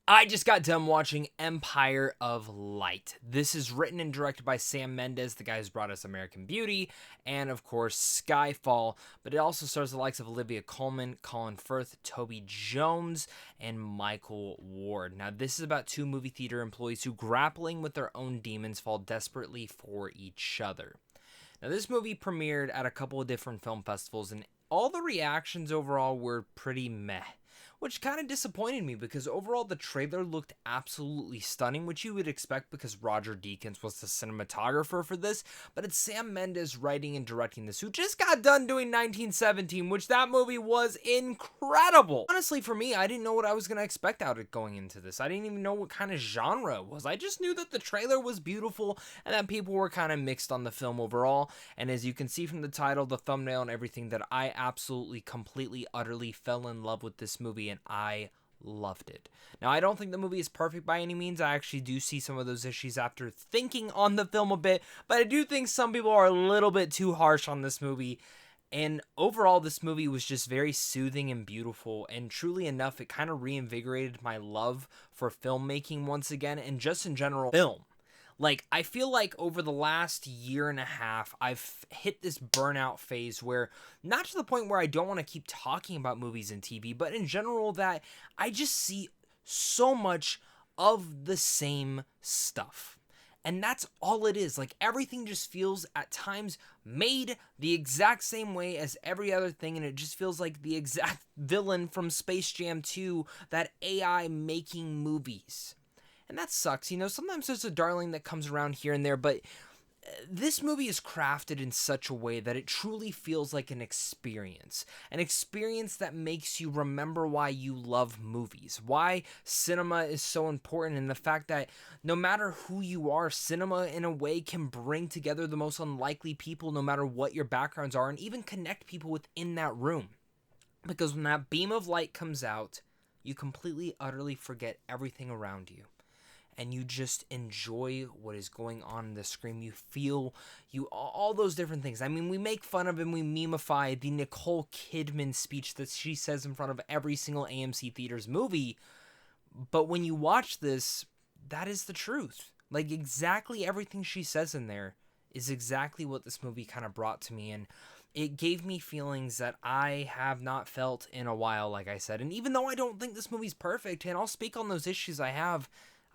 I just got done watching Empire of Light. This is written and directed by Sam Mendes, the guy who's brought us American Beauty, and of course Skyfall, but it also stars the likes of Olivia Colman, Colin Firth, Toby Jones, and Michael Ward. Now, this is about two movie theater employees who, grappling with their own demons, fall desperately for each other. Now, this movie premiered at a couple of different film festivals, and all the reactions overall were pretty meh, which kind of disappointed me because overall the trailer looked absolutely stunning, which you would expect because Roger Deakins was the cinematographer for this, but it's Sam Mendes writing and directing this, who just got done doing 1917, which that movie was incredible. Honestly, for me, I didn't know what I was going to expect out of going into this. I didn't even know what kind of genre it was. I just knew that the trailer was beautiful and that people were kind of mixed on the film overall, and as you can see from the title, the thumbnail, and everything, that I absolutely, completely, utterly fell in love with this movie, and I loved it. Now, I don't think the movie is perfect by any means. I actually do see some of those issues after thinking on the film a bit, but I do think some people are a little bit too harsh on this movie. And overall, this movie was just very soothing and beautiful, and truly enough, it kind of reinvigorated my love for filmmaking once again, and just in general, film. Like, I feel like over the last year and a half, I've hit this burnout phase where, not to the point where I don't want to keep talking about movies and TV, but in general that I just see so much of the same stuff. And that's all it is. Like, everything just feels at times made the exact same way as every other thing, and it just feels like the exact villain from Space Jam 2, that AI making movies. And that sucks, you know, sometimes there's a darling that comes around here and there, but this movie is crafted in such a way that it truly feels like an experience that makes you remember why you love movies, why cinema is so important, and the fact that no matter who you are, cinema in a way can bring together the most unlikely people, no matter what your backgrounds are, and even connect people within that room. Because when that beam of light comes out, you completely, utterly forget everything around you, and you just enjoy what is going on in the screen. You feel, all those different things. I mean, we make fun of and we memify the Nicole Kidman speech that she says in front of every single AMC Theaters movie, but when you watch this, that is the truth. Like, exactly everything she says in there is exactly what this movie kind of brought to me, and it gave me feelings that I have not felt in a while, like I said. And even though I don't think this movie's perfect, and I'll speak on those issues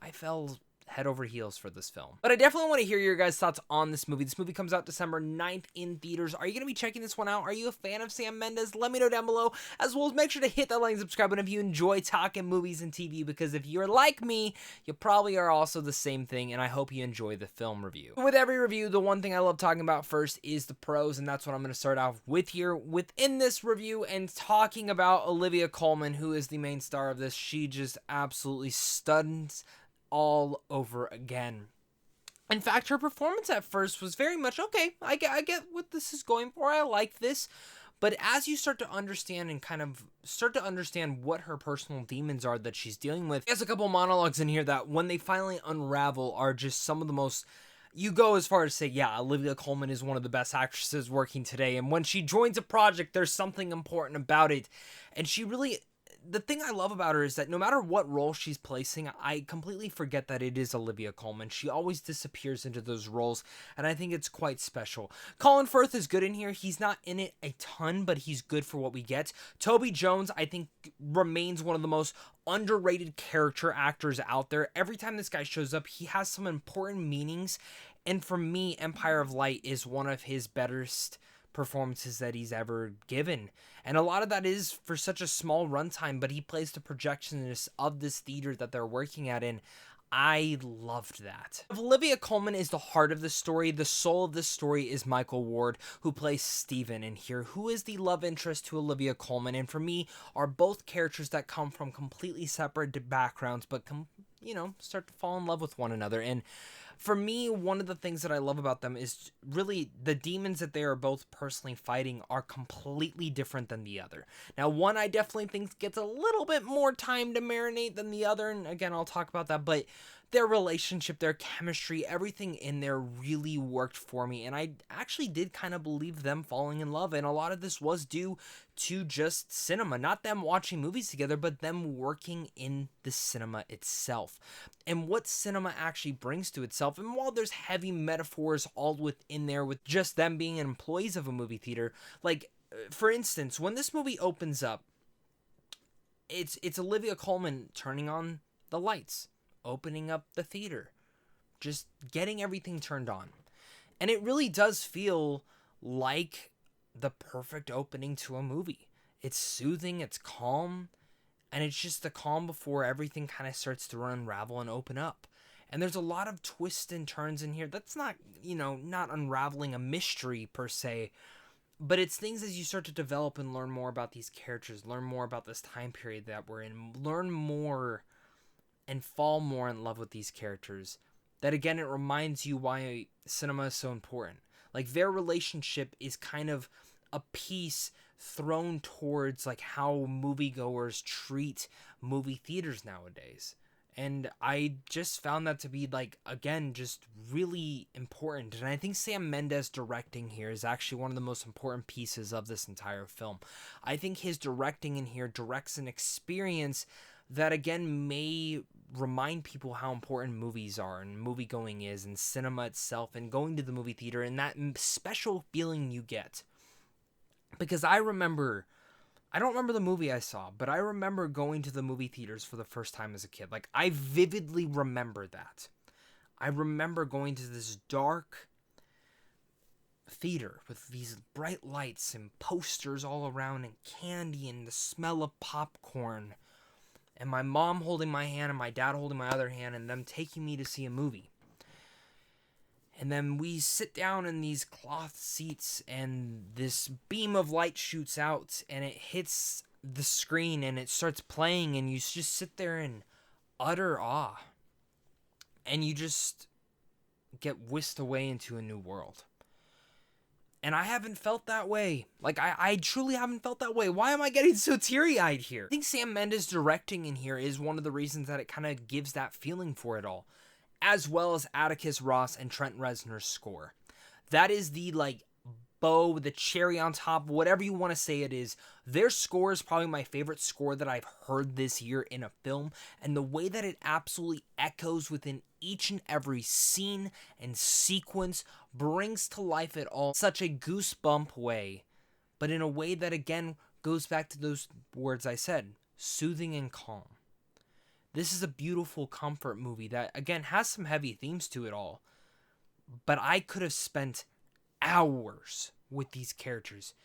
I fell head over heels for this film. But I definitely want to hear your guys' thoughts on this movie. This movie comes out December 9th in theaters. Are you going to be checking this one out? Are you a fan of Sam Mendes? Let me know down below, as well as make sure to hit that like and subscribe button if you enjoy talking movies and TV, because if you're like me, you probably are also the same thing, and I hope you enjoy the film review. With every review, the one thing I love talking about first is the pros, and that's what I'm going to start off with here within this review, and talking about Olivia Colman, who is the main star of this. She just absolutely stuns all over again. In fact, her performance at first was very much, okay, I get what this is going for, I like this, but as you start to understand and kind of start to understand what her personal demons are that she's dealing with, there's a couple monologues in here that, when they finally unravel, are just some of the most, you go as far as to say, yeah, Olivia Colman is one of the best actresses working today, and when she joins a project, there's something important about it, and she really, the thing I love about her is that no matter what role she's placing, I completely forget that it is Olivia Colman. She always disappears into those roles, and I think it's quite special. Colin Firth is good in here. He's not in it a ton, but he's good for what we get. Toby Jones, I think, remains one of the most underrated character actors out there. Every time this guy shows up, he has some important meanings, and for me, Empire of Light is one of his betterest performances that he's ever given, and a lot of that is for such a small runtime, but he plays the projectionist of this theater that they're working at, and I loved that. Olivia Colman is the heart of the story. The soul of this story is Michael Ward, who plays Steven in here, who is the love interest to Olivia Colman, and for me are both characters that come from completely separate backgrounds, but start to fall in love with one another. And for me, one of the things that I love about them is really the demons that they are both personally fighting are completely different than the other. Now, one I definitely think gets a little bit more time to marinate than the other, and again, I'll talk about that, but their relationship, their chemistry, everything in there really worked for me. And I actually did kind of believe them falling in love. And a lot of this was due to just cinema, not them watching movies together, but them working in the cinema itself and what cinema actually brings to itself. And while there's heavy metaphors all within there with just them being employees of a movie theater, like for instance, when this movie opens up, it's Olivia Colman turning on the lights, opening up the theater, just getting everything turned on. And it really does feel like the perfect opening to a movie. It's soothing, it's calm, and it's just the calm before everything kind of starts to unravel and open up. And there's a lot of twists and turns in here. That's not, not unraveling a mystery per se, but it's things as you start to develop and learn more about these characters, learn more about this time period that we're in, learn more and fall more in love with these characters, that again, it reminds you why cinema is so important. Like their relationship is kind of a piece thrown towards like how moviegoers treat movie theaters nowadays. And I just found that to be like, again, just really important. And I think Sam Mendes directing here is actually one of the most important pieces of this entire film. I think his directing in here directs an experience that again may remind people how important movies are and movie going is and cinema itself and going to the movie theater and that special feeling you get. Because I don't remember the movie I saw, but I remember going to the movie theaters for the first time as a kid. Like I vividly remember that. I remember going to this dark theater with these bright lights and posters all around and candy and the smell of popcorn. And my mom holding my hand and my dad holding my other hand and them taking me to see a movie. And then we sit down in these cloth seats and this beam of light shoots out and it hits the screen and it starts playing and you just sit there in utter awe. And you just get whisked away into a new world. And I haven't felt that way. Like, I truly haven't felt that way. Why am I getting so teary-eyed here? I think Sam Mendes directing in here is one of the reasons that it kind of gives that feeling for it all. As well as Atticus Ross and Trent Reznor's score. That is the, bow, the cherry on top, whatever you want to say it is. Their score is probably my favorite score that I've heard this year in a film. And the way that it absolutely echoes within each and every scene and sequence brings to life it all such a goosebump way, but in a way that again goes back to those words I said, soothing and calm. This is a beautiful comfort movie that again has some heavy themes to it all, but I could have spent hours with these characters,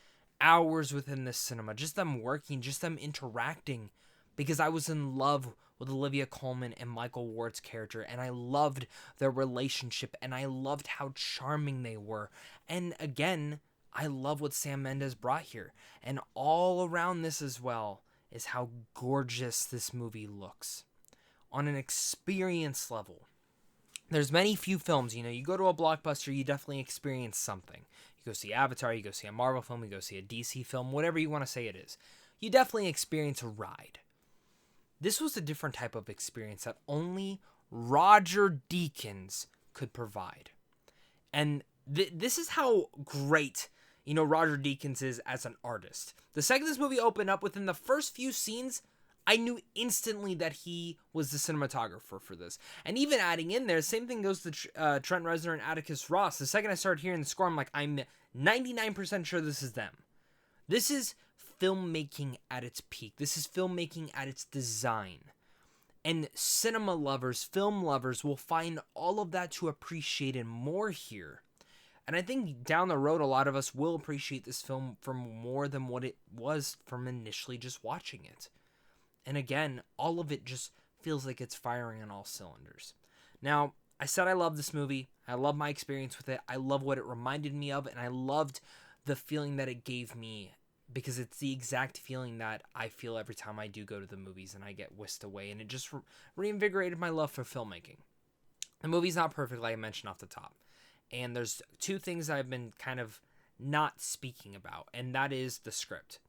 hours within this cinema, just them working, just them interacting, because I was in love with Olivia Colman and Michael Ward's character, and I loved their relationship, and I loved how charming they were. And again, I love what Sam Mendes brought here. And all around this as well is how gorgeous this movie looks. On an experience level. There's few films, you go to a blockbuster, you definitely experience something. You go see Avatar, you go see a Marvel film, you go see a DC film, whatever you want to say it is. You definitely experience a ride. This was a different type of experience that only Roger Deakins could provide. And this is how great, Roger Deakins is as an artist. The second this movie opened up, within the first few scenes, I knew instantly that he was the cinematographer for this. And even adding in there, same thing goes to Trent Reznor and Atticus Ross. The second I started hearing the score, I'm 99% sure this is them. This is filmmaking at its peak. This is filmmaking at its design. And cinema lovers, film lovers will find all of that to appreciate and more here. And I think down the road, a lot of us will appreciate this film for more than what it was from initially just watching it. And again, all of it just feels like it's firing on all cylinders. Now, I said I love this movie. I love my experience with it. I love what it reminded me of. And I loved the feeling that it gave me, because it's the exact feeling that I feel every time I do go to the movies and I get whisked away. And it just reinvigorated my love for filmmaking. The movie's not perfect, like I mentioned off the top. And there's two things I've been kind of not speaking about. And that is the script.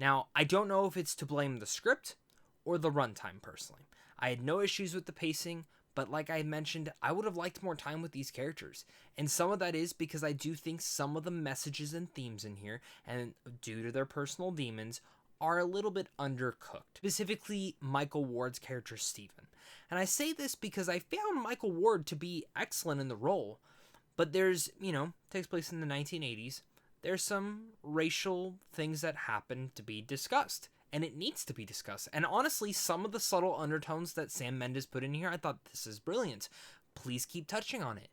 Now, I don't know if it's to blame the script or the runtime personally. I had no issues with the pacing, but But like I mentioned, I would have liked more time with these characters. And some of that is because I do think some of the messages and themes in here, and due to their personal demons, are a little bit undercooked. Specifically, Michael Ward's character, Stephen. And I say this because I found Michael Ward to be excellent in the role. But there's, takes place in the 1980s. There's some racial things that happen to be discussed. And it needs to be discussed. And honestly, some of the subtle undertones that Sam Mendes put in here, I thought, this is brilliant. Please keep touching on it.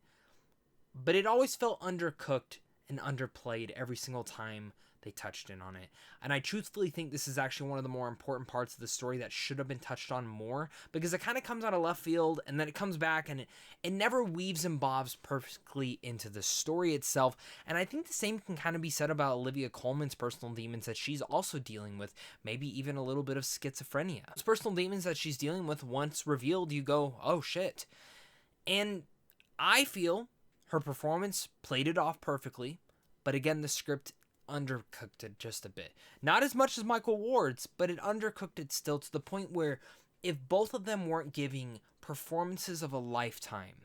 But it always felt undercooked and underplayed every single time they touched in on it. And I truthfully think this is actually one of the more important parts of the story that should have been touched on more, because it kind of comes out of left field and then it comes back and it never weaves and bobs perfectly into the story itself. And I think the same can kind of be said about Olivia Colman's personal demons that she's also dealing with, maybe even a little bit of schizophrenia. Those personal demons that she's dealing with, once revealed, you go, oh shit. And I feel her performance played it off perfectly, but again, the script undercooked it just a bit. Not as much as Michael Ward's, but it undercooked it still, to the point where if both of them weren't giving performances of a lifetime,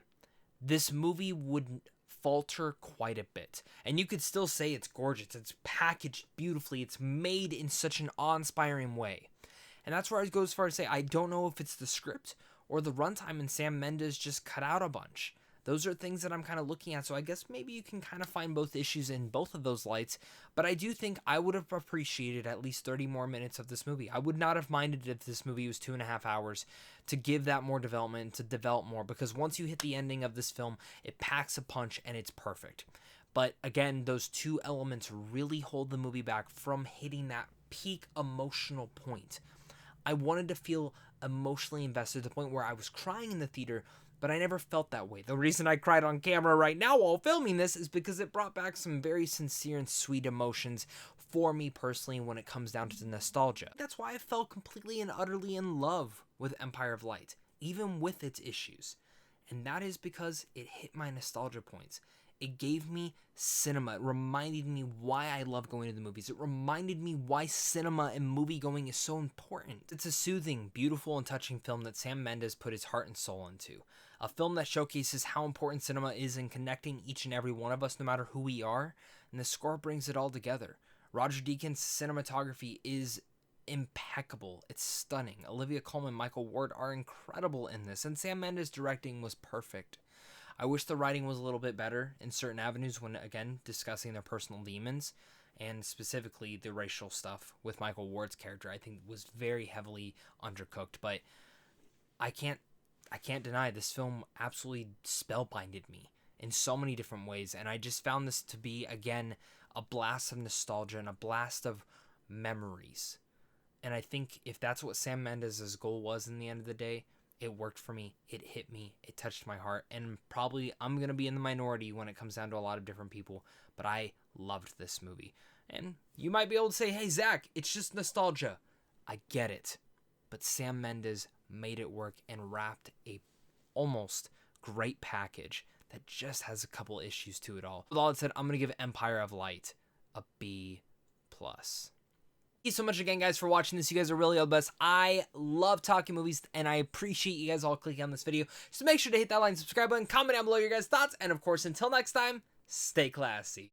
this movie would falter quite a bit. And you could still say it's gorgeous, it's packaged beautifully, it's made in such an awe-inspiring way. And that's where I go as far as say, I don't know if it's the script or the runtime and Sam Mendes just cut out a bunch. Those are things that I'm kind of looking at, so I guess maybe you can kind of find both issues in both of those lights, but I do think I would have appreciated at least 30 more minutes of this movie. I would not have minded if this movie was 2.5 hours, to give that more development, to develop more, because once you hit the ending of this film, it packs a punch and it's perfect. But again, those two elements really hold the movie back from hitting that peak emotional point. I wanted to feel emotionally invested to the point where I was crying in the theater, but I never felt that way. The reason I cried on camera right now while filming this is because it brought back some very sincere and sweet emotions for me personally when it comes down to the nostalgia. That's why I fell completely and utterly in love with Empire of Light, even with its issues. And that is because it hit my nostalgia points. It gave me cinema. It reminded me why I love going to the movies. It reminded me why cinema and movie going is so important. It's a soothing, beautiful, and touching film that Sam Mendes put his heart and soul into. A film that showcases how important cinema is in connecting each and every one of us, no matter who we are, and the score brings it all together. Roger Deakins' cinematography is impeccable. It's stunning. Olivia Colman and Michael Ward are incredible in this, and Sam Mendes' directing was perfect. I wish the writing was a little bit better in certain avenues when, again, discussing their personal demons, and specifically the racial stuff with Michael Ward's character. I think was very heavily undercooked, but I can't deny this film absolutely spellbinded me in so many different ways, and I just found this to be, again, a blast of nostalgia and a blast of memories. And I think if that's what Sam Mendes' goal was in the end of the day, it worked for me, it hit me, it touched my heart, and probably I'm going to be in the minority when it comes down to a lot of different people, but I loved this movie. And you might be able to say, hey Zach, it's just nostalgia. I get it. But Sam Mendes made it work and wrapped a almost great package that just has a couple issues to it all. With all that said, I'm going to give Empire of Light a B+. Thank you so much again, guys, for watching this. You guys are really all the best. I love talking movies, and I appreciate you guys all clicking on this video. So make sure to hit that like and subscribe button, comment down below your guys' thoughts, and of course, until next time, stay classy.